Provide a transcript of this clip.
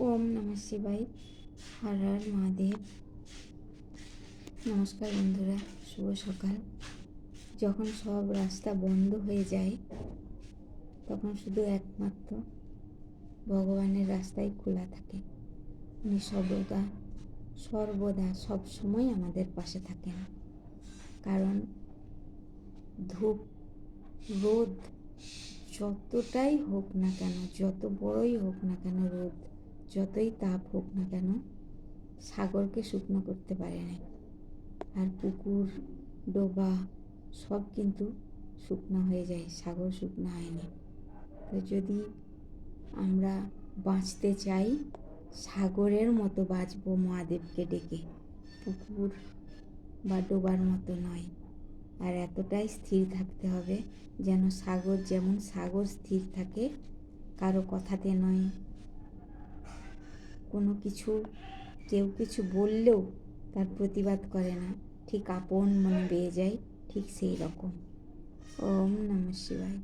ওম নমঃ শিবায়। হর হর মহাদেব। নমস্কার বন্ধুরা, শুভ সকাল। যখন সব রাস্তা বন্ধ হয়ে যায় তখন শুধু একমাত্র ভগবানের রাস্তাই খোলা থাকে। উনি সর্বদা সবসময় আমাদের পাশে থাকেন। কারণ ধূপ রোদ যতটাই হোক না কেন, যত বড়ই হোক না কেন রোদ, যতই তাপ হোক না কেন, সাগরকে শুকনো করতে পারে না। আর পুকুর ডোবা সব কিন্তু শুকনো হয়ে যায়, সাগর শুকনো হয়নি। তো যদি আমরা বাঁচতে চাই, সাগরের মতো বাঁচবো মহাদেবকে ডেকে, পুকুর বা ডোবার মতো নয়। আর এতটাই স্থির থাকতে হবে যেন যেমন সাগর স্থির থাকে, কারো কথাতে নয়। কোনো কিছু কেউ কিছু বললেও তার প্রতিবাদ করে না, ঠিক আপন মনে বেয়ে যায়, ঠিক সেই রকম। ওম নমঃ শিবায়।